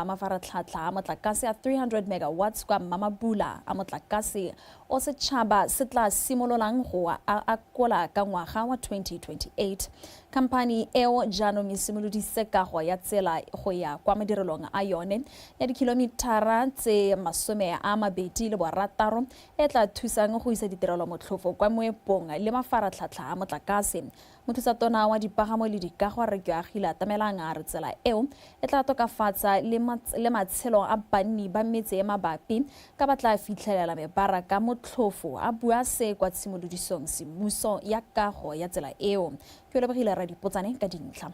Mafaratlhatlha a motlakase a 300 megawatts kwa Mamabula a motlakase o setšhaba se tla simololang go a kola ka ngwaga wa 2028. Khamphane eo jaanong e simoloditse kago ya tsela go ya kwa madirelong a yone ya dikilomitara tse 26 e tla thusang go isa ditirelo motlhofo kwa moepong le mafaratlhatlha a motlakase. Mothusatona wa dipagamo le dikago Rekio Agila Tamelang a re tsela eo e tla tokafatsa le matshelo a banni ba metse e mabapi ka ba tla fitlhelela mebaraka motlhofo a bua se kwa tshimolodisong semmuso ya kago ya tsela eo. Ke lebogile ra dipotsane ka dintlha.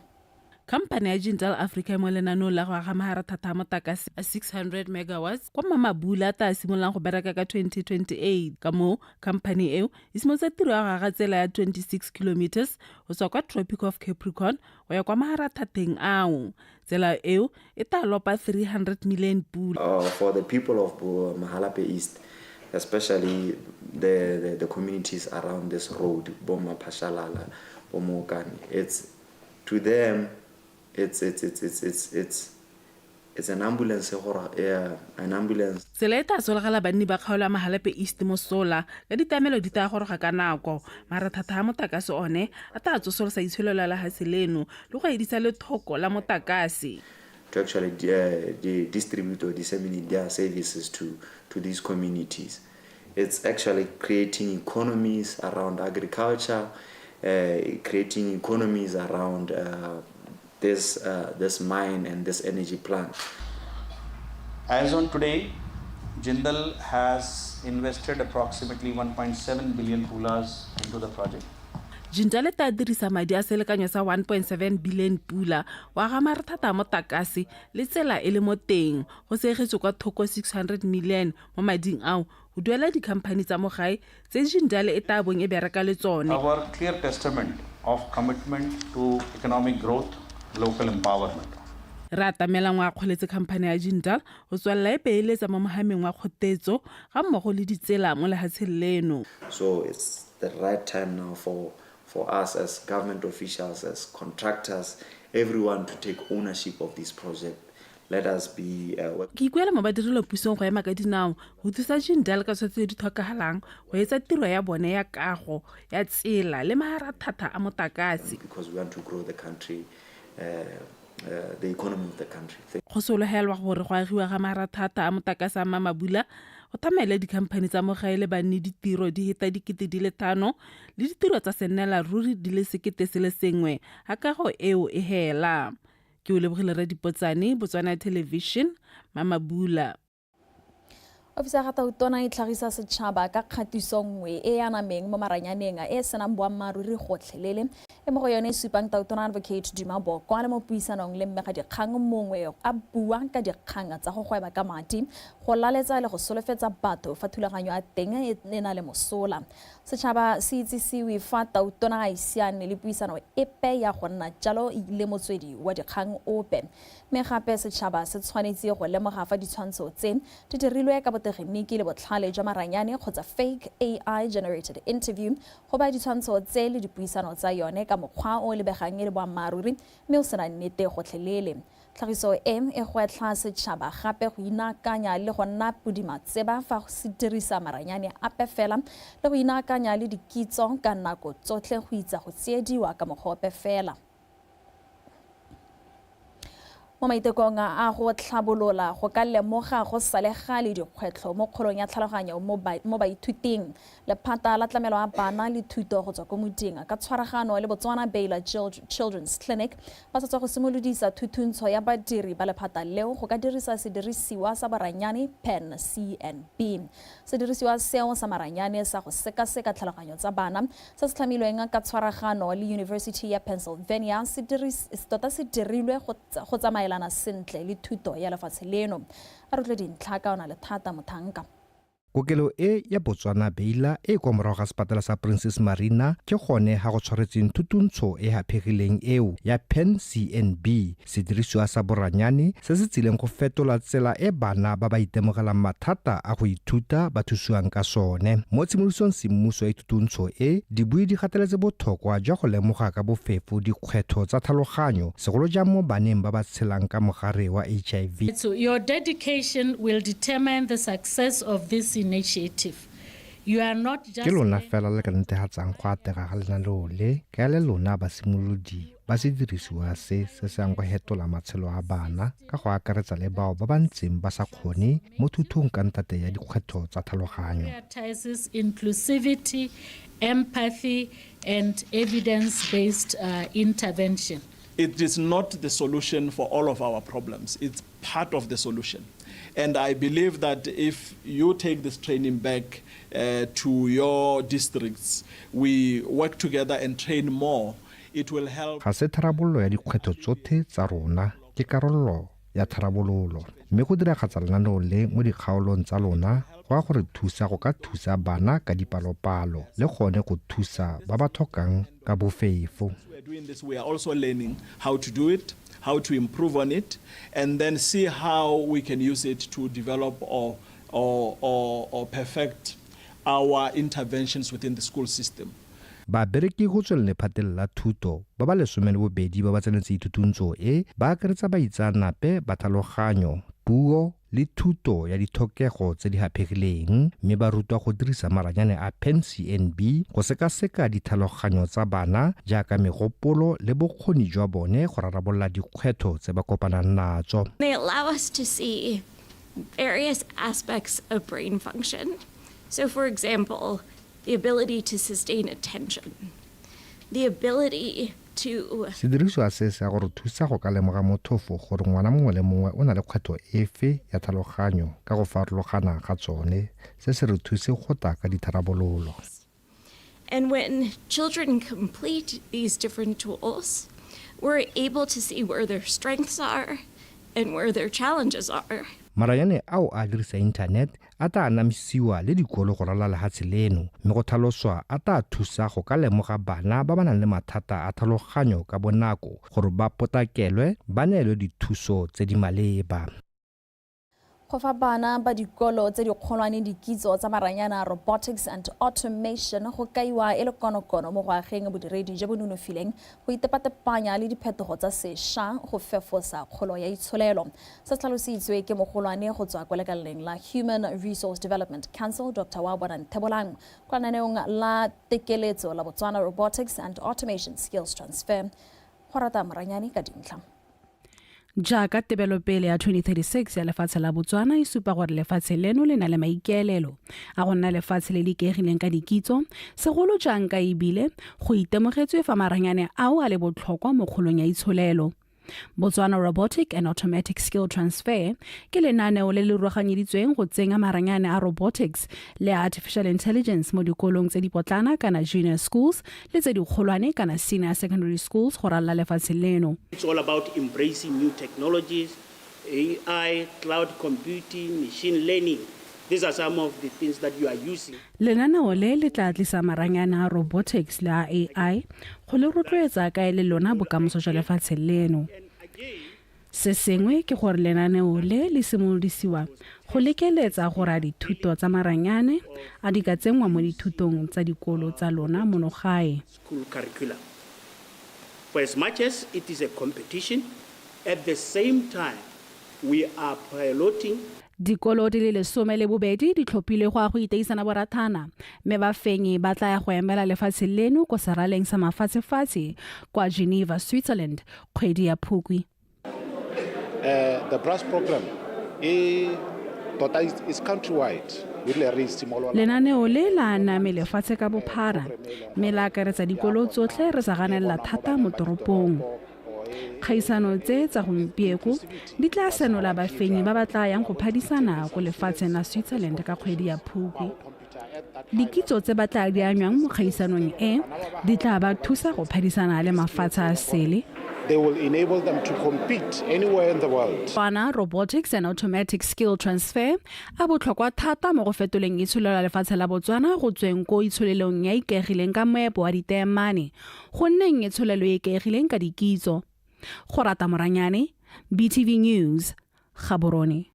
Khamphane ya Jindal Africa mo lenaneo la go aga maharathata a motlakase a 600 megawatts kwa Mamabula a tla simololang go bereka ka 2028 ka mo khamphane eo e simolotse tiro ya go aga tsela ya 26 kilometers go tswa kwa Tropic of Capricorn go ya kwa maharathateng ao. Tsela eo e tla lopa 300 million pula. For the people of Mahalape East, especially the communities around this road, Boma Pashalala, Bomokani, it's to them. It's an ambulance an ambulance. Tsela e tla solagala banni ba kgaolo ya Mahalape East mosola ka ditamelo di tla goroga ka nako. Marathata a motlakase one a tla tsosolosa itsholelo la hase leno le go edisa le thoko la motlakase. To actually distribute or disseminate their services to these communities. It's actually creating economies around agriculture, creating economies around this mine and this energy plant. As on today, Jindal has invested approximately 1.7 billion pulas into the project. Jindal ta dirisa madi a selekanyo sa 1.7 billion pula wa ga marathata a motlakase le tsela e le mo teng go segetswe kwa thoko 600 million mo mading ao go duela dikhamphani tsa mo gae tse Jindal e tla bong e bereka le tsone. Our clear testament of commitment to economic growth, local empowerment. Ra Tamelang wa kgoletse khamphane ya Jindal go tswalla e beeletsa mo mohameng wa kgotetso ga mmogo le ditsela mo lehatsheng leno. So it's the right time now for us as government officials, as contractors, everyone to take ownership of this project. Let us be Ke ikuela mo badirelo pusong go ema ka dinao go thusa Jindal ka tshwetso di tlhokagalang go etsa tiro ya bone ya kago ya tsela le maharathata a motlakase. Because we want to grow the country, the economy of the country. Go sologelwa gore go agiwa ga maharathata a motlakase a Mamabula go thamela dikhamphani tsa mo gae le banni ditiro di heta 5,000 le ditiro tsa senela ruri di le 1,000 ha kago eo e hela. Ke o lebogile ra dipotsane Botswana Television Mamabula. Ofisi ya Gatautona e tlhagisa setšhaba ka kgatiso nngwe e anameng mo maranyaneng e senang boammaaruri gotlhelele e mo go yone e supang Tautona Advocate Duma Boko le mo puisanong le mmegadikgang mongwe a bua ka dikgang tsa go gweba ka madi go laletsa le go solofetsa batho fa thulaganyo a teng e na le mosola. Setšhaba se itsisiwe fa Tautona a isiane le puisano epe ya go nna jalo le motswedi wa dikgang ope. Mme gape setšhaba se tshwanetse go lemoga fa ditshwantsho tse di dirilwe ka botegeniki le botlhale jwa maranyane kgotsa fake AI generated interview go ba ditshwantsho tse le dipuisano tsa yone ka mokgwa o lebegang e le boammaaruri mme o sena nnete gotlhelele. Tlhagiso e gwetla setšhaba gape go inakanya le go nna podimatseba fa se dirisa maranyane ape fela le go inakanya le dikitso ka nako tsotlhe go itsa go tsiediwa ka mogope fela. Mo maitekong a go tlhabolola go ka lemoga go salega le dikgwetlho mo kgolong ya tlhaloganyo mo baithuting lephata la tlamelo a bana le thuto go tswa ko moding ka tshwaragano le Botswana Baylor Children's Clinic ba sa tswa go simolodisa thuthuntsho ya badiri ba lephata leo go ka dirisa sedirisiwa sa baranyane PEN CNB. Sedirisiwa seo sa maranyane sa go sekaseka tlhaloganyo tsa bana se se tlhamilweng ka tshwaragano le University ya Pennsylvania se dirilwe go tsamaelana sentle le thuto ya lefatshe leno. A re tle dintlha ka ona le thata Mothanka. kokelo e ya Botswana Beila e kwa morago ga sepatala sa Princess Marina ke gone ga go tshwaretseng thutuntsho e hapegileng eo ya Pen CNB, sedirisiwa sa boranyane se se tsileng go fetola tsela e bana ba ba itemogelang mathata a go ithuta ba thusiwang ka sone. Mo tshimolosong semmuso ya thutuntsho e dibui di gateletse botlhokwa jwa go lemoga ka bofefo dikgwetlho tsa tlhaloganyo segolo jang mo baneng ba ba tshelang ka mogare wa HIV. So your dedication will determine the success of this initiative. You are not just ke lona fela le ka netegatsang go atega ga lenaneo le ka le lona ba simolodi ba se dirisiwa se sang go hetola matshelo a bana ka go akaretsa le bao ba bantseng ba sa kgone mo thutong ka ntate ya dikgwetlho tsa tlhaloganyo. Prioritizes inclusivity, empathy, and evidence-based intervention. It is not the solution for all of our problems. It's part of the solution. And I believe that if you take this training back to your districts, we work together and train more, it will help. Ga se tharabololo ya dikgwetlho tsotlhe tsa rona ke karolo ya tharabololo. Mme go diragatsa lenaneo le mo dikgaolong tsa lona go a gore thusa go ka thusa bana ka dipalopalo le gone go thusa ba ba tlhokang ka bofefo. Doing this, we are also learning how to do it, how to improve on it, and then see how we can use it to develop or perfect our interventions within the school system. Ba bereki go tswela lephateng la thuto ba ba 12 ba ba tsenetse thutuntsho e ba akaretsa baitsanape ba tlhaloganyo, puo le thuto ya dithokego tse di hapegileng mme ba rutwa go dirisa maranyane a Pen CNB go sekaseka ditlhaloganyo tsa bana jaaka megopolo le bokgoni jwa bone go rarabolola dikgwetlho tse ba kopanang natso. They allow us to see various aspects of brain function. So for example, the ability to sustain attention, the ability to sedirisiwa se se go re thusa go ka lemoga mothofo gore ngwana mongwe le mongwe o na le kgwetlho efe ya tlhaloganyo ka go farologana ga tsone se se re thuse go ta ka ditharabololo. And when children complete these different tools, we're able to see where their strengths are and where their challenges are. Maranyane ao a dirisa internet a ta anamisiwa le dikolo go rala lehatshe leno mme go tlhaloswa a ta thusa go ka lemoga bana ba ba nang le mathata a tlhaloganyo ka bonako gore ba potakelwe ba neelwe dithuso tse di maleba. Go fa bana ba dikolo tse di kgolwane dikitso tsa maranyana robotics and automation go kaiwa e le konokono mo go ageng bodiredi jo bo nonofileng go itepatepanya le diphetogo tsa sešwa go fefosa kgolo ya itsholelo. Se tlhalositswe ke mogolwane go tswa kwa lekaleng la Human Resource Development Council Dr. Wabona Nthebolang kwa lenaneong la tekeletso la Botswana Robotics and Automation Skills Transfer. Go rata maranyane ka dintlha. Jaaka tebelopele ya 2036 ya lefatshe la Botswana e supa gore lefatshe leno le na le maikaelelo a go nna lefatshe le le ikaegileng ka dikitso segolo jang ka ebile go itemogetswe fa maranyane ao a le botlhokwa mo kgolong ya itsholelo. Botswana Robotic and Automatic Skill Transfer ke lenaneo le le roganyeditsweng go tsenya maranyane a robotics le artificial intelligence mo dikolong tse di potlana kana junior schools le tse di kgolwane kana senior secondary schools go rala lefatshe leno. It's all about embracing new technologies, AI, cloud computing, machine learning. These are some of the things that you are using. Lenaneo le tla tlisa maranyane a robotics le a AI go le rotloetsa ka le lona bokamoso jwa lefatshe leno. Se sengwe ke gore lenaneo le simolodisiwa go lekeletsa gore dithuto tsa maranyane a di ka tsenngwa mo dithutong tsa dikolo tsa lona mono gae. School curriculum. For as much as it is a competition, at the same time we are piloting. Dikolo di le 12 di tlhophile go a go iteisana borathana mme ba fenyi ba tla ya go emela lefatshe leno ko seraleng sa mafatshefatshe kwa Geneva, Switzerland kgwedi ya Phukwi. The BRAS program is countrywide. Lenaneo le la name lefatshe ka bophara mme la akaretsa dikolo tsotlhe re sa ganela thata mo toropong. Kgaisano tse tsa gompieko di tla senola bafenyi ba ba tla yang go phadisana go lefatsheng la Switzerland ka kgwedi ya Phukwi. Dikitso tse ba tla di anywang mo kgaisanong e di tla ba thusa go phadisana le mafatshe a sele. They will enable them to compete anywhere in the world. Robotics and automatic skill transfer a botlhokwa thata mo go fetoleng itsholelo ya lefatshe la Botswana go tsweng ko itsholelong ya ikaegileng ka moepo wa diteemane go nneng itsholelo e ikaegileng ka dikitso. Go rata Moranyane, BTV News, Gaborone.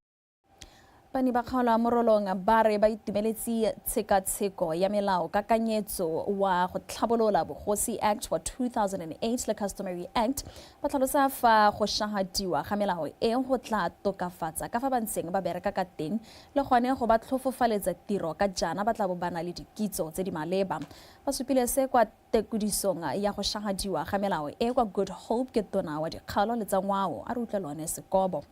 Bani ba kgaola morolong ba re ba itumeletse tshekatsheko ya melao kakanyetso wa go tlhabolola Bogosi Act wa 2008 le Customary Act ba tlhalosa fa go shahadiwa ga melao e go tla tokafatsa ka fa ba ntseng ba bereka ka teng le gone go ba tlhofofaletsa tiro ka jana ba tla bo bana le dikitso tse di maleba. Ba supile se kwa tekudisong ya go shahadiwa ga melao e kwa Good Hope ke tona wa dikgalo le tsa ngwao a re utlwelwane Sekobo.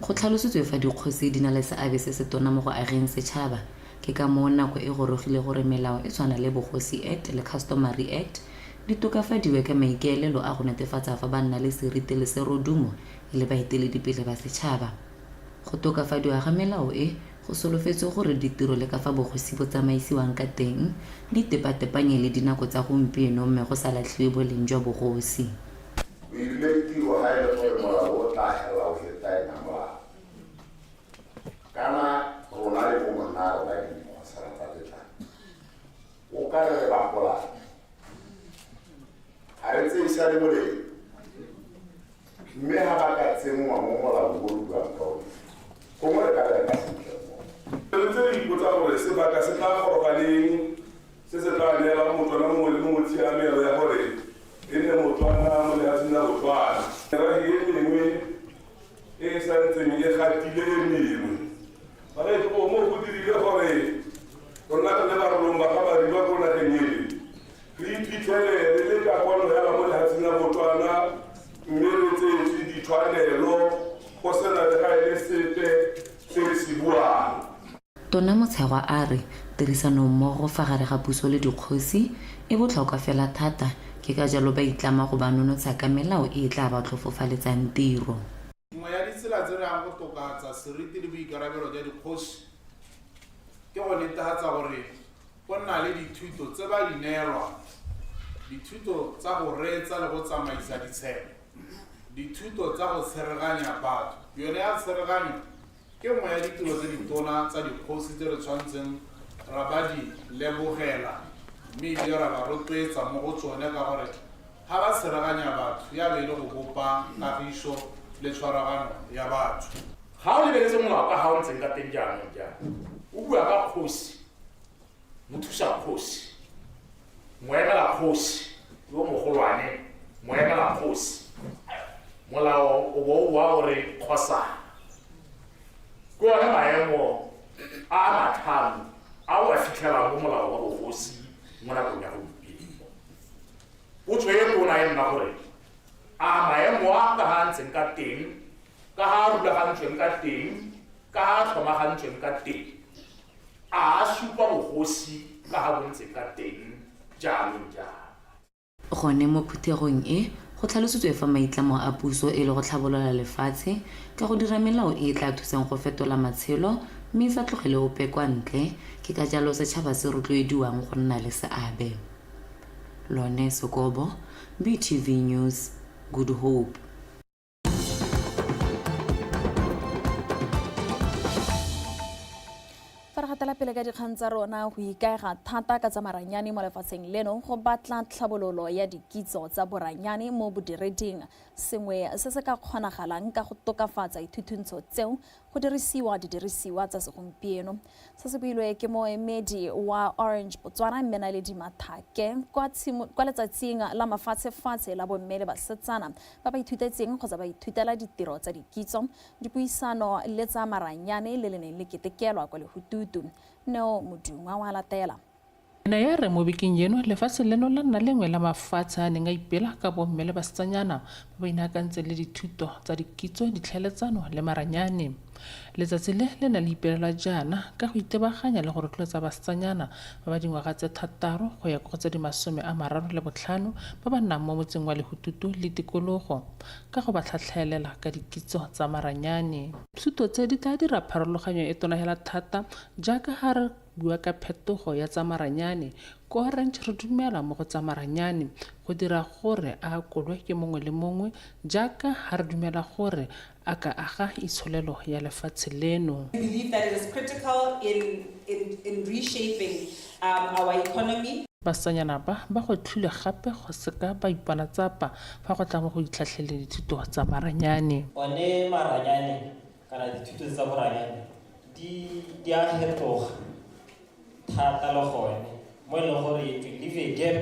Go tlhalositswe fa dikgosi di na le seabe se se tona mo go ageng setšhaba ke ka moo nako e gorogile gore melao e tshwana le Bogosi Act le Customary Act di tokafadiwe ka maikaelelo a go netefatsa fa ba nna le seriti le serodumo le baeteledipele ba setšhaba. Go tokafadiwa ga melao e go solofetswe gore ditiro le ka fa bogosi bo tsamaisiwang ka teng di tepatepanye le dinako tsa gompieno mme go sa latlhiwe boleng jwa bogosi. Kana rona le mo mona ba di mo sala tsa tla o ka re ba gola a re tse isa le mole mme ha ba ka tsemo mo mola go bua ka o go mo ka ka ka se tse di botsa gore se ba ka se tla go ba le se tla le la motho na mo le mo tsiamelo ya gore ene motho ana mo le a sina go tswana ra hi mengwe e sa ntseng e gatile mengwe ba re go mo go dirile gore rona le ba romba ga ba riwa go na kenyele re iphitlhele le ka kono ya mo le a sina go tswana mme re tse di tshwanelo go sena le ga ile sepe se se buang. Tona Motshegwa a re tirisano mmogo fa gare ga puso le dikgosi e botlhokwa fela thata ke ka jalo ba itlama go ba nonotsa ka melao e tla ba tlhofofaletsang tiro. Nngwe ya ditsela tse re ang go tokatsa seriti le boikarabelo jwa dikgosi ke go netefatsa gore go nna le dithuto tse ba di neelwang, dithuto tsa go reetsa le go tsamaisa ditshelo, dithuto tsa go tsereganya batho. Yone ya tsereganyo ke nngwe ya ditiro tse ditona tsa dikgosi tse re tshwantseng ra ba di lebogela mme ebile ra ba rotloetsa mo go tsone ka gore ga ba tsereganya batho ya be le go bopa kagiso le tshwaragano ya batho. Ga o lebeletse molao ka ga o ntseng ka teng jaanong o bua ka kgosi, mothusa kgosi, moemela kgosi yo mogolwane, moemela kgosi. Molao o bo wa gore kgosana ke one maemo a matlhano a o a fitlhelang mo molao wa bogosi mo nakong ya gompieno. Potso e tona e nna gore a maemo a ka ga ntseng ka teng, ka ga rulagantsweng ka teng, ka ga tlhomagantsweng ka teng, a supa bogosi ka ga bontse ka teng jaanong jaana. Gone mo phuthegong e go tlhalositswe fa maitlamo a puso e le go tlhabolola lefatshe ka go dira melao e tla thusang go fetola matshelo mme sa tlogele ope kwa ntle ke ka jalo setšhaba se rotloediwang go nna le seabe. Lone Sekobo, BTV News, Good Hope. Faragatela pele ka dikgang tsa rona go ikaega thata ka tsa maranyane mo lefatsheng leno go batla tlhabololo ya dikitso tsa boranyane mo bodireding sengwe se se ka kgonagalang ka go tokafatsa ithuthuntso tseo go dirisiwa didirisiwa tsa segompieno. Se se builwe ke moemedi wa Orange Botswana Mmenaledi Mathake kwa letsatsing la mafatshefatshe la bomme le basetsana ba ba ithutetseng kgotsa ba ithutela ditiro tsa dikitso dipuisano le tsa maranyane le leneng le ketekelwa kwa lehututu. Neo Modungwa wa latela. Na ya re mo bekeng yeno lefatshe leno la nna lengwe la mafatshe a neng a ipela ka bomme le basetsanyana ba ba inakantse le dithuto tsa dikitso, ditlhaeletsano le maranyane. letsatsi le na le ipelelwa jaana ka go itebaganya le go rotloetsa basetsanyana ba ba dingwaga tse 6 go ya go tse 35 ba ba nnang mo motseng wa Lehututu le tikologo ka go ba tlhatlhelela ka dikitso tsa maranyane. Thuto tse di tla dira pharologanyo e tona hela thata jaaka ha re bua ka phetogo ya tsa maranyane. Ko Orange re dumela mo go tsa maranyane go dira gore a kolwe ke mongwe le mongwe jaaka ha re dumela gore a ka aga itsholelo ya lefatshe leno. We believe that it is critical in reshaping our economy. Basanyana ba go tlhile gape go seka ba ipana tsapa fa go tla mo go itlhatlheleng dithuto tsa maranyane. One maranyane kana dithuto tsa boranyane di a fetoga thata le gone mo e leng gore to leave a gap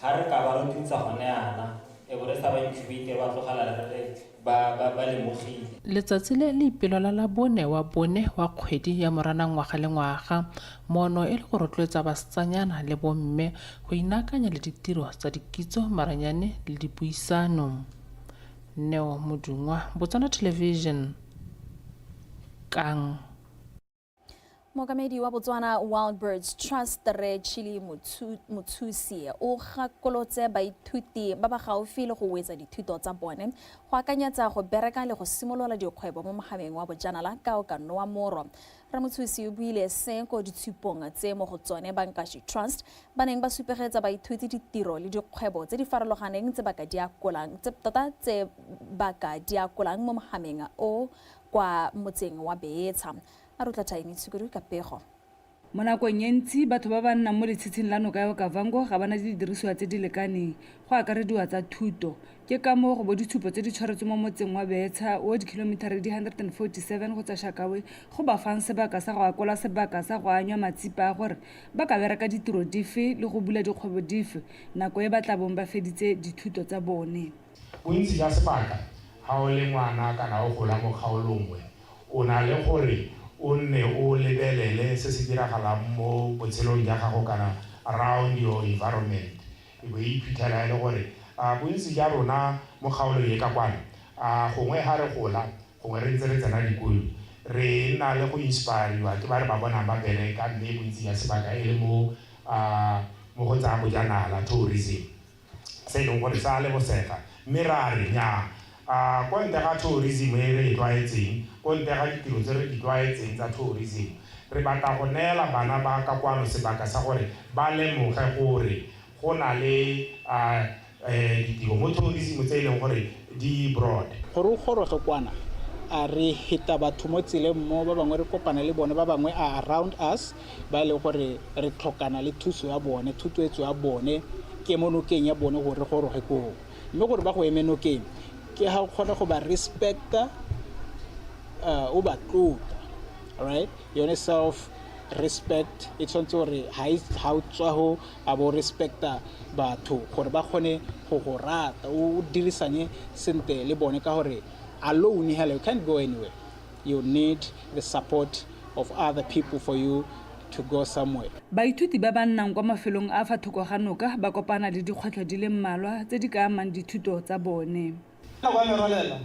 ha re ka ba re dintsa gone yana e bore sa ba incubate ba tlogala re ba lemogile. Letsatsi le ipelwa la bone wa kgwedi ya Moranang ngwaga le ngwaga mono e le go rotloetsa basetsanyana le bomme go inakanya le ditiro tsa dikitso maranyane le dipuisano. Neo Modungwa, Botswana Television, Kang. Mokamedi wa Botswana Wild Birds Trust Re Chili Mutsusi o gakolotse baithuti ba ba gaufi le go wetsa dithuto tsa bone go akanyetsa go bereka le go simolola dikgwebo mo mogameng wa bojanala ka o ka noa moro. Ramutsusi o buile se ko ditshupong tse mo go tsone Bankashi Trust ba neng ba supegetsa baithuti ditiro le dikgwebo tse di farologaneng tse ba ka di akolang mo mogameng o kwa motseng wa Beetsha. Mo nakong e ntsi batho ba ba nnang mo letshitshing la noka ya Okavango ga bana didirisiwa tse di lekaneng go akarediwa tsa thuto ke ka mo go boditshupo tse di tshwaretswe mo motseng wa Beetsha o dikilometara di 147 go tsa Shakawe go ba fang sebaka sa go akola sebaka sa go anya matsipa gore ba ka bereka ditiro dife le go bula dikgwebo dife nako e ba tla bong ba feditse dithuto tsa bone. Bontsi ja sebaka ha o le ngwana kana o gola mo kgaolongwe o na le gore o nne o lebelele se se diragalang mo botshelong ja gago kana around your environment e bo iphitlhela le gore bontsi ja rona mo kgaolong e ka kwana gongwe ha re gola gongwe re ntse re tsena dikolo re nna le go inspire-wa ke ba re ba bonang ba bereka mme bontsi ya sebaka e le mo go tsa bojanala tourism se e leng gore sa le bosega mme ra re nnyaa ko ntle ga tourism e re e tlwaetseng ko ntle ga ditiro tse re di tlwaetseng tsa tourism re batla go neela bana ba ka kwano sebaka sa gore ba lemoge gore go na le ditiro mo tourism tse e leng gore di broad gore o goroge kwana a re hita batho mo tseleng mo ba bangwe re kopana le bone ba bangwe around us ba le gore re tlhokana le thuso ya bone thutoetso ya bone ke mo nokeng ya bone gore goroge ko mme gore ba go eme nokeng ke ha o kgona go ba respecta o ba tlotla right yone self respect e tshwanetse gore ha o tswa ho a bo respecta batho gore ba kgone go go rata o dirisane sente le bone ka gore alone you can't go anywhere you need the support of other people for you to go somewhere. Baithuti ba ba nnang kwa mafelong a fa thoko ga noka ba kopana le dikgwetlho di le mmalwa tse di ka amang dithuto tsa bone. Na kwa merolela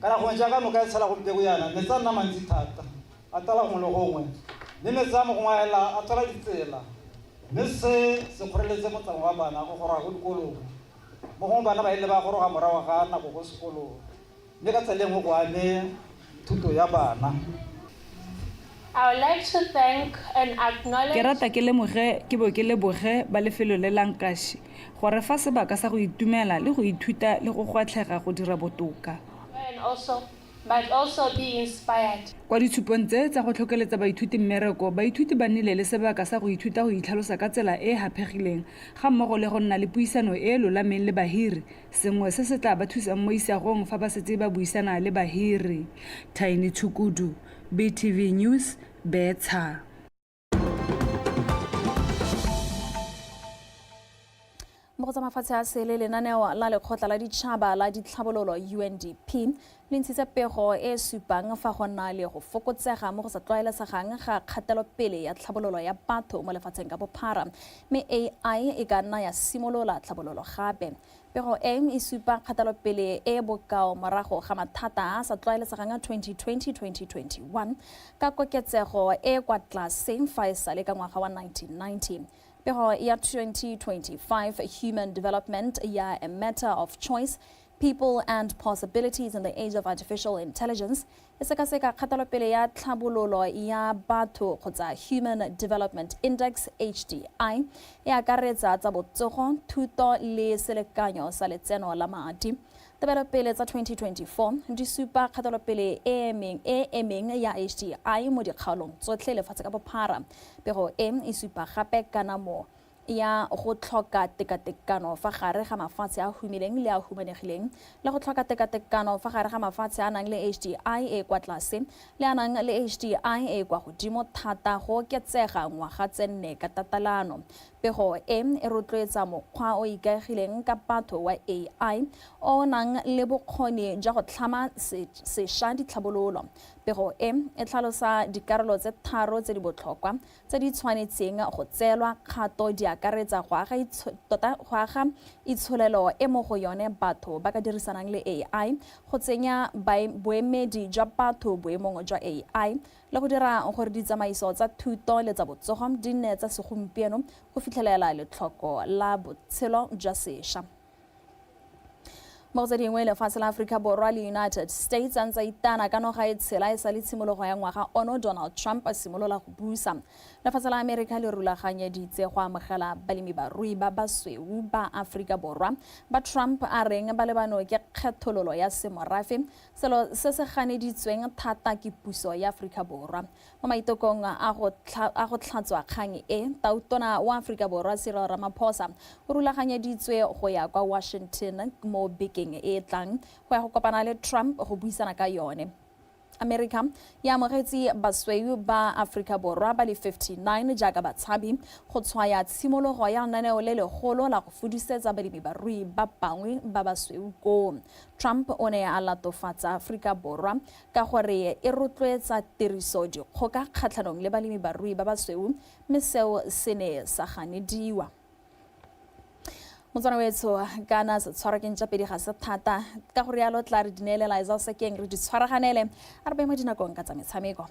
kana go nja ka noka e tsala go mpego yana me tsa nna mantsi thata a tala go lo gongwe le me tsa mo go ngwaela a tala ditsela me se kgoreletse mo tsamo wa bana go gora go dikolong mo go bana ba ile ba go roga morawa ga nako go sekolong le ka tseleng go ane thuto ya bana. I would like to thank and acknowledge. Ke rata ke lemoge ke bo ke leboge ba lefelo le Lankashi gore fa sebaka sa go itumela le go ithuta le go gwatlhega go dira botoka. And also be inspired. Kwa ditshupong tse tsa go tlhokeletsa baithuti mmereko baithuti ba nnile le sebaka sa go ithuta go itlhalosa ka tsela e hapegileng ga mmogo le go nna le puisano e lolameng le bahiri sengwe se se tla ba thusa mo isagong fa ba setse ba buisana le bahiri. Tiny Chukudu, BTV News, Beetsha. Mo tsa mafatshe a sele lenaneo la lekgotla la ditšhaba la ditlhabololo UNDP le ntshitse pego e supang fa go nna le go fokotsega mo go sa tlwaelesegang ga kgatelopele ya tlhabololo ya batho mo lefatsheng ka bophara mme AI e ka nna ya simolola tlhabololo gape pego e supa kgatelopele e bokao morago ga mathata a sa tlwaelesegang a 2020-2021 ka koketsego e kwa tlase fa e sale ka ngwaga wa 1990. Pego ya 2025 Human Development ya A Matter of Choice, People and Possibilities in the Age of Artificial Intelligence e sekaseka kgatelopele ya tlhabololo ya batho kgotsa Human Development Index HDI e akaretsa tsa botsogo, thuto le selekanyo sa letseno la madi. Tebelopele tsa 2024 di supa kgatelopele e emeng ya HDI mo dikgaolong tsotlhe lefatshe ka bophara. Pego e supa gape kanamo ya go tlhoka tekatekano fa gare ga mafatshe a humileng le a humanegileng le go tlhoka tekatekano fa gare ga mafatshe a nang le HDI e kwa tlase le a nang le HDI e kwa godimo thata go oketsega ngwaga tse 4 ka tatalano. Pego e rotloetsa mokgwa o ikaegileng ka batho wa AI o nang le bokgoni jwa go tlhama sešwa ditlhabololo. Pego e tlhalosa dikarolo tse tharo tse di botlhokwa tse di tshwanetseng go tseelwa kgato di akaretsa go aga itsholelo e mo go yone batho ba ka dirisanang le AI, go tsenya boemedi jwa batho boemong jwa AI le go dira gore ditsamaiso tsa thuto le tsa botsogo di nne tsa segompieno go fitlhelela letlhoko la botshelo jwa sešwa. Mo tse dingwe lefatshe la Aforika Borwa le United States a ntse itana ka noga e tshela e sa le tshimologo ya ngwaga ono Donald Trump a simolola go busa. Lefatshe la Amerika le rulaganyeditse go amogela balemibarui ba basweu ba Aforika Borwa ba Trump a reng ba lebano ke kgethololo ya semorafe, selo se se ganeditsweng thata ke puso ya Aforika Borwa. Mo maitokong a go tlhatswa kgang e, tautona wa Aforika Borwa Cyril Ramaphosa o rulaganyeditswe go ya kwa Washington mo bekeng e tlang go ya go kopana le Trump go buisana ka yone. America ya amogetse basweu ba Aforika Borwa ba le 59 jaaka batshabi go tshwaya tshimologo ya lenaneo le legolo la go fudusetsa balemibarui ba bangwe ba basweu ko. Trump o ne a latofatsa Aforika Borwa ka gore e rotloetsa tiriso dikgoka kgatlhanong le balemibarui ba basweu mme seo se ne sa ganediwa. Motswana wetso kana se tshwara ke ntšapedi ga se thata ka gore ya lo tla re dinelela isa se keng re di tshwaraganele a re be mo dinakong ka tsa metshameko.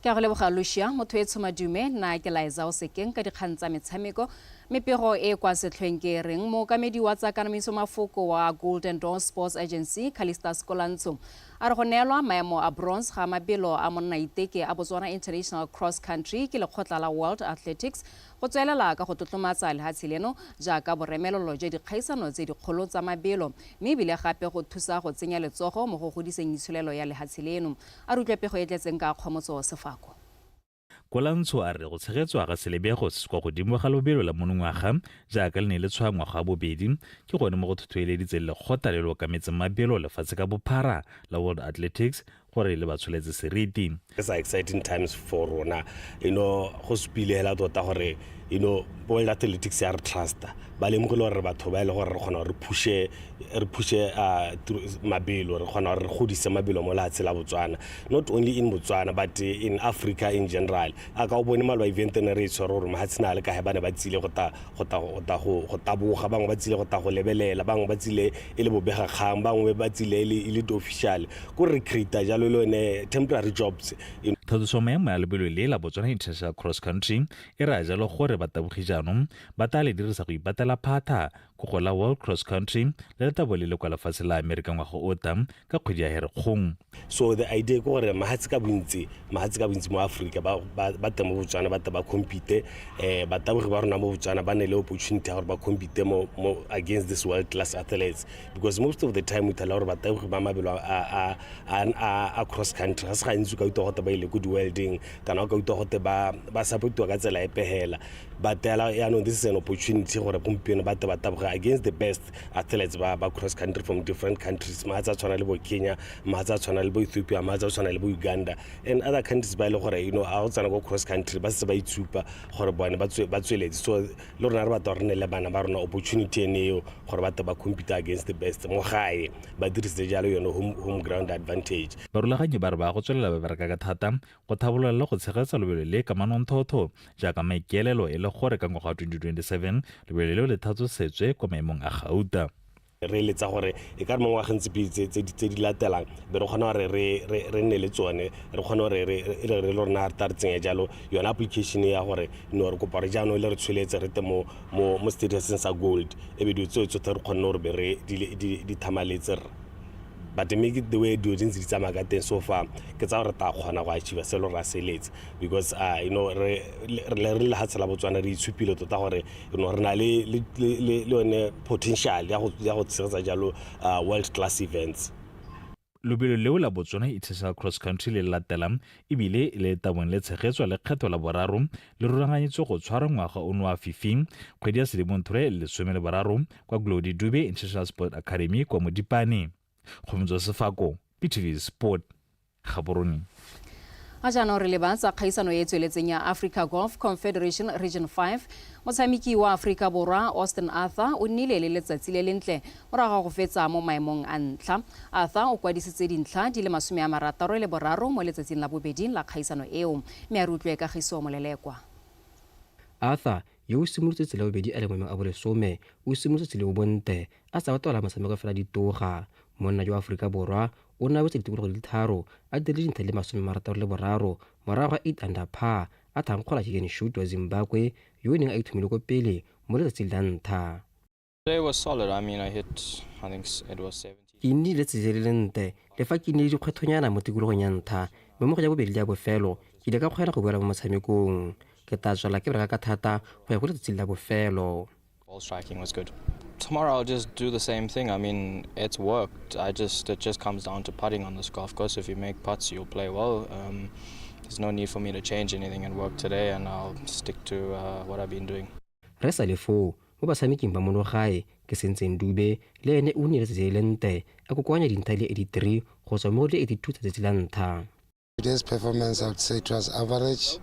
Ke a go leboga Lucia motho e tshomadume na ke Liza o sekeng ka dikgang tsa metshameko. Mepego e kwa setlhweng ke reng mookamedi wa tsa kanamiso mafoko wa Golden Dawn Sports Agency Callistus Colanzo a re go neelwa maemo a bronze ga mabelo a monnaiteke a Botswana International Cross Country ke lekgotla la World Athletics go tswelela ka go tlotlomatsa lehatshe leno jaaka boremelolo jwa dikgaisano tse dikgolo tsa mabelo mme ebile gape go thusa go tsenya letsogo mo go godiseng itsholelo ya lehatshe leno. A re utlwe pego e tletseng ka kgomotso Sefako. Colanzo a re go tshegetswa ga selebego se kwa godimo ga lobelo la monongwaga jaaka le ne le tshwa ngwaga wa bobedi ke gone mo go thothoeleditse lekgotla le le okametseng mabelo lefatshe ka bophara la World Athletics gore le ba tsholetse seriti. It's exciting times for rona, go spile hela tota gore World Athletics ya re trusta ba lemogile gore batho ba ile gore re kgona re pushe mabelo re kgona re godise mabelo mo latshe la Botswana, not only in Botswana but in Africa in general. Aka o bone malwa event ne re itshwara gore mahatsina le ka he bane ba tsile go taboga bangwe ba tsile go ta go lebelela bangwe ba tsile e le bobega kgang bangwe ba tsile e le official go recruiter jalo le ne temporary jobs. Thotso maemo ya lebelo le la Botswana International Cross Country e ra jalo gore batabogi jaanong ba tla le dirisa go ipatela phata go gola World Cross Country le letabo le kwa lefatshe la America ngwaga o tang ka kgwedi ya Herkgong. So the idea go gore mahatsi ka bontsi mo Africa ba temo Botswana ba ta ba compete batabogi ba rona mo Botswana ba ne le opportunity gore ba compete mo against this world class athletes, because most of the time we tell gore batabogi ba mabelo a cross country ga se ga ntse ka uto go ba ile go di welding kana ka uto go ba supportwa ka tsela e pehela but this is an opportunity gore gompieno ba taboga against the best athletes ba cross country from different countries. Mahatsa tshwana le bo Kenya, mahatsa tshwana le bo Ethiopia, mahatsa tshwana le bo Uganda and other countries ba ile gore a go tsana go cross country ba se ba itshupa gore bone ba tsweletse. So le rona re batla re ne le bana ba rona opportunity eo gore ba ba compete against the best mo gae ba dirise jalo yone home ground advantage. Barulaganyi ba re ba go tswelela ba bereka ka thata go thabolola le go tshegetsa lebelo le ka manonthotho jaaka maikaelelo e le gore ka ngwaga 2027 lebelo leo le thatsosetswe kwa maemong a gauta. Re letsa gore e ka re mo ngwageng tse di latelang be re kgona gore re nne le tsone re kgona gore re lorna re tsenya jalo yona application ya gore no re kopa re jaanong le re tshweletse re te mo stadium sa Gold e be ditso tse re kgona gore be re di thamaletse but make it the way do things di tsama ka teng so far ke tsa gore ta kgona go achieve selo ra seletse because re le hatsela Botswana re itshupile tota gore re na le yone potential ya go tseretsa jalo world class events. Lobelo leo la Botswana International Cross Country le latelang ebile le tabong le tshegetswa le kgetho la boraro le rulaganyetswe go tshwara ngwaga ono wa fifing kgwedi ya Sedimonthole le 13 kwa Glody Dube International Sport Academy kwa Modipane. Khomotso Sefako, PTV Sport, Gaborone. A jaanong re lebatsa kgaisano e tsweletseng ya Africa Golf Confederation Region 5. Motshameki wa Afrika Borwa Austin Arthur o nnile le letsatsi le lentle morago go fetsa mo maemong a ntlha. Arthur o kwadisitse dintlha di le 63 mo letsatsing la bobedi la kgaisano eo. Mme a re utlwe Kagiso Molelekwa. Arthur yo o simolotse tsela bobedi a le maemong a bolesome o simolotse tsela o bonte a sa batla motshameko fela ditoga. Monna jo Afrika Borwa o na botse ditikologo di tharo a dirile dintlha le 63 morago a 8 under par a thankgola Chicken Shoot wa Zimbabwe yo neng a ithumile ko pele mo letsatsing la ntlha. Today was solid. I mean, I think it was 70. Ke nnile letsatsing le lente le fa ke nnile dikgwethonyana mo tikologong ya ntlha mme mo go ja bobedi ya bofelo ke ile ka kgona go boela mo motshamekong ke tla tswela ke bereka ka thata go ya go letsatsing la bofelo. Ball striking was good. Tomorrow I'll just do the same thing. I mean, it's worked. It just comes down to putting on this golf course. If you make putts, you'll play well. There's no need for me to change anything and work today, and I'll stick to what I've been doing. Re sa le fo mo batshameking ba mono gae ke sentseng Dube le ene o nnile tse lente a kokoanya dintlha le 83 go tswa mo le 82 tse la ntlha. Today's performance, I would say it was average.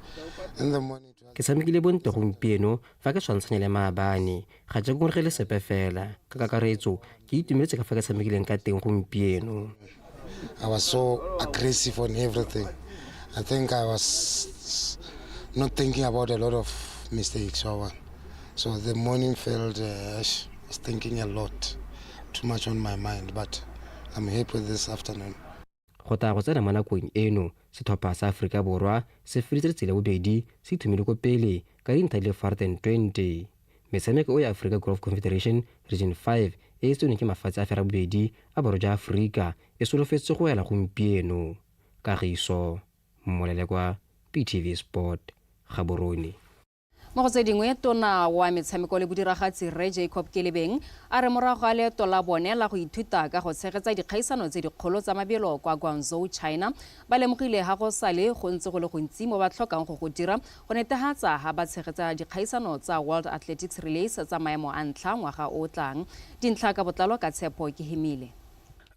In the morning ke tshamekile bontle gompieno fa ke tshwantshanya le maabane ga ja gore le sepe fela ka kakaretso ke itumetse ka fa ke tshamekileng ka teng gompieno. I was so aggressive on everything. I think I was not thinking about a lot of mistakes. So the morning felt I was thinking a lot, too much on my mind, but I'm happy this afternoon. Go ta go tsena mo nakong eno setlhopha sa Afrika Borwa se feditse tsela bobedi se ithumile ko pele ka dintlha le 420. Metshameko ya Africa Golf Confederation Region 5 e tsone ke mafatshe a fera bobedi a baro ja Afrika e solofetse go ela gompieno. Kagiso Molelekwa, PTV Sport, Gaborone. Mo go tse dingwe tona wa metshameko le bodiragatsi Re Jacob Kelebeng a re morago a leeto la bone la go ithuta ka go tshegetsa dikgaisano tse dikgolo tsa mabelo kwa Guangzhou, China ba lemogile ha go sale go ntse go le gontsi mo ba tlhokang go dira go netefatsa ha ba tshegetsa dikgaisano tsa World Athletics Relays tsa maemo a ntlha ngwaga o tlang. Dintlha ka botlalo ka Tshepo ke Hemile.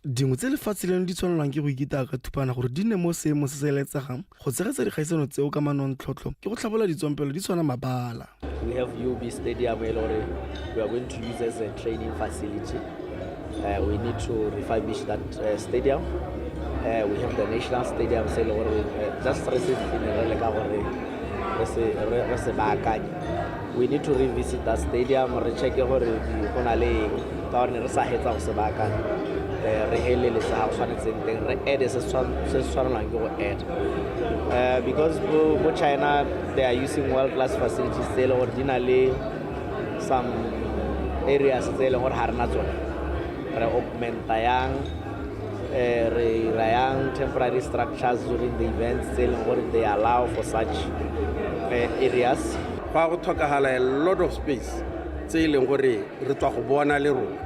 Dingwe tse lefatshe leno di tshwanelwang ke go ikita ka thupana gore di nne mo seemo se se eletsegang go tshegetsa dikgaisano tseo ka manontlhotlho ke go tlhabola ditswampelo di tshwana mabala. We have UB Stadium we are going to use as a training facility. We need to refurbish that stadium. We have the national stadium just recently we need to revisit that stadium re check gore go na le ka re sa hetsa go se baakanya. Re helele sa go tshwanetseng teng re add se tshwanelang ke go add because go China they are using world class facilities tse le gore di na le some areas tse le gore ha rena tsone re augmenta yang re rayang temporary structures during the events tse le gore they allow for such areas ga go tlhokagala a lot of space tse le gore re tswa go bona le rona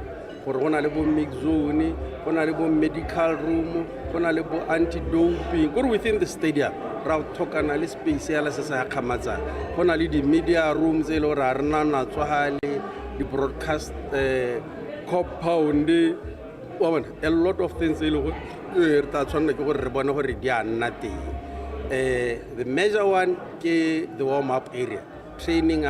gore go na le bo mix zone, go na le bo medical room, go na le bo anti-doping gore within the stadium ra tlhokana le space ya la se sa kgamatsana go na le di media rooms e le gore a rena natswahale di-broadcast compound wa bona a lot of things e le go re tla tshwanela ke gore re bone gore di a nna teng. The major one ke the warm-up area, training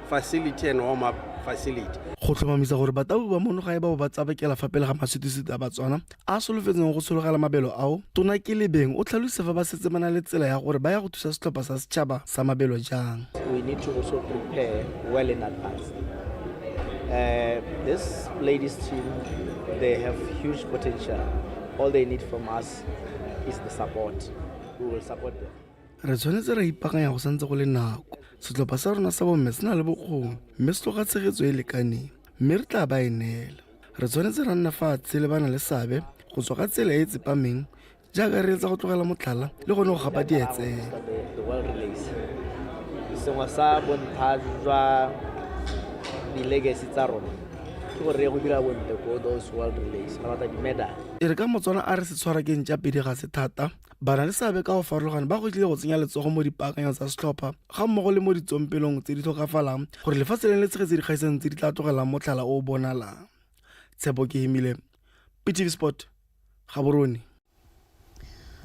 facility and warm-up facility. Go tlhomamisa gore batabo ba monogae ba ba tsabakela fa pele ga maswetesete a Batswana a solofetseng go tshologela mabelo ao, Tona Kelebeng o tlhalose fa ba setse ba na le tsela ya gore ba ya go thusa setlhopha sa setšhaba sa mabelo jang. We need to also prepare well in advance. This ladies team, they have huge potential. All they need from us is the support. We will support them. Re tshwanetse ra ipakanya go santse go le nako. Setlhopha sa rona sa bomme se na le bokgoni, mme se tloga tshegetso e lekaneng, mme re tla ba enela. Re tshwanetse ra nna fatshe le bana le seabe go tswa ka tsela e tsepameng jaaka re etsa go tlogela motlhala le gone go gapa dietsela. The world relays. Sengwe sa bontlha jwa di-legacy tsa rona ke gore go dira bontle ko those world relays ra batla di-medal. E re ka Motswana a re se tshwara ke ntša pedi ga se thata, bana le seabe ka go farologana ba go tlile go tsenya letsogo mo dipaakanyong tsa setlhopha ga mmogo le mo ditsompelong tse di tlhokafalang gore lefatshe le tshegetse dikgaisano tse di tla tlogelang motlhala o o bonalang. Tshepo ke hemile, PTV Sport, Gaborone.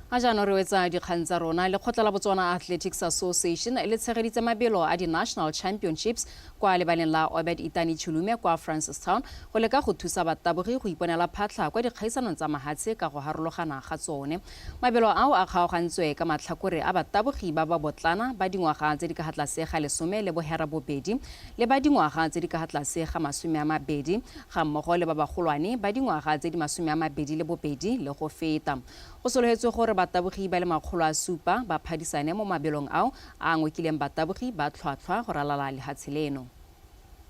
A jaanong re wetsa dikgang tsa rona. Lekgotla la Botswana Athletics Association le tshegeditse mabelo a di-National Championships kwa lebaleng la Obed Itani Chulume kwa Francistown go leka go thusa batabogi go iponela phatlha kwa dikgaisanong tsa mahatshe ka go harologana ga tsone. Mabelo ao a kgaogantswe ka matlhakore a batabogi ba ba botlana ba dingwaga tse di ka tlase ga 10 le bohera bobedi le ba dingwaga tse di ka tlase ga 20 ga mmogo le ba bagolwane ba dingwaga tse di 22 le go feta. Go sologetswe gore batabogi ba le 700 ba phadisane mo mabelong ao a ngwekileng batabogi ba tlhwatlhwa go ralala lehatshe leno.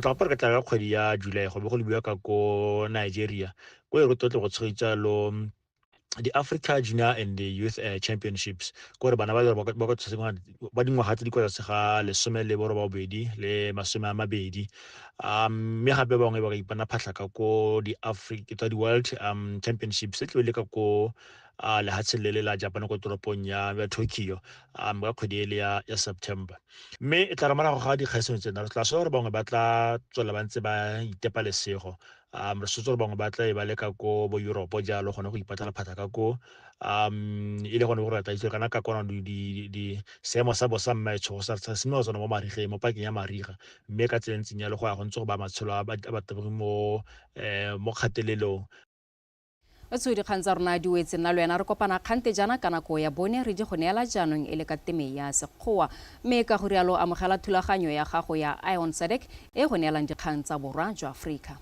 Tla ka tla ka kgwedi ya July go be go lebiwa ka ko Nigeria go e re totle go tshegitsa lo the Africa Junior and the Youth Championships gore bana ba go tsengwa ba dingwaga tse di kwa tse ga 10 le 8 le 20 me gape bangwe ba ka ipana phatlha ka ko di Africa tsa di World Championships tse tle ka ko lehatshe le la Japan ko toropong ya Tokyo ka kgwedi ele ya September. Mme e tla ramana go ga dikgaisano tsena re tla se gore bangwe ba tla tswela ba ntse ba itepa lesego re se gore bangwe ba tla e ba le ka ko bo Europe jalo gone go ipatala phata ka ko ile gone go rata itse kana ka kona di seemo sa bosa mmaetsho go sa seno tsona mo marige mo pakeng ya mariga mme ka tsentseng ya le go ya go ntse go ba matshelo a bateboging mo kgatelelong. Batso dikgang tsa rona di wetse nna le wena re kopana kgante jana ka nako ya bone re di go neela jaanong e le ka teme ya Sekgowa mme ka go rialo amogela thulaganyo ya gago ya Ion Sadek e go neelang dikgang tsa borwa jwa Afrika.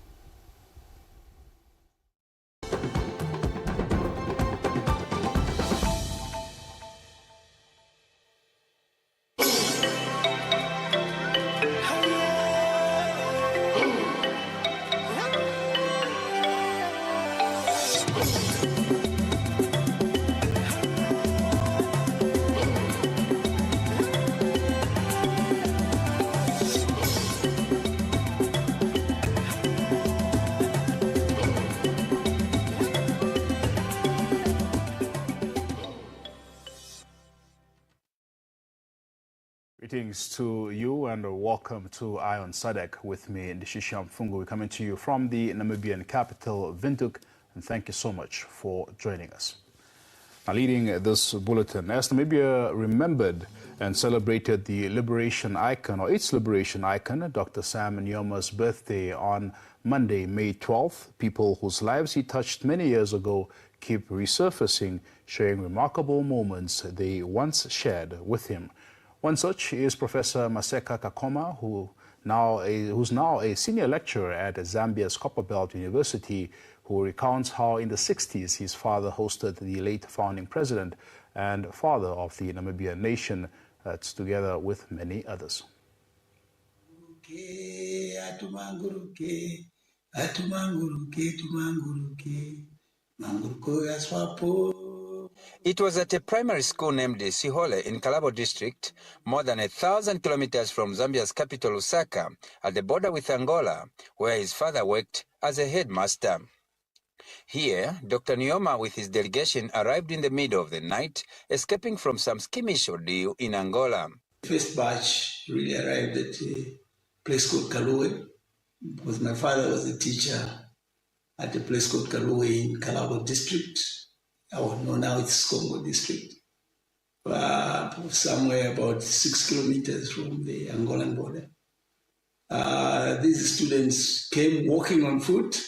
Greetings to you and welcome to Ion Sadek with me, Ndishisha Mfungu. We're coming to you from the Namibian capital, Windhoek, and thank you so much for joining us. Now, leading this bulletin, as Namibia remembered and celebrated the liberation icon, or its liberation icon, Dr. Sam Nyoma's birthday on Monday, May 12th, people whose lives he touched many years ago keep resurfacing, sharing remarkable moments they once shared with him. One such is Professor Maseka Kakoma, who's now a senior lecturer at Zambia's Copperbelt University, who recounts how in the 60s his father hosted the late founding president and father of the Namibian nation, together with many others. It was at a primary school named Sihole in Kalabo district, more than 1,000 kilometers from Zambia's capital Lusaka, at the border with Angola, where his father worked as a headmaster. Here, Dr. Nyoma with his delegation arrived in the middle of the night, escaping from some skirmish ordeal in Angola. First batch really arrived at place called Kaloe, because my father was a teacher at a place called Kaloe in Kalabo district. Now it's Congo district. Somewhere about 6 kilometers from the Angolan border. These students came walking on foot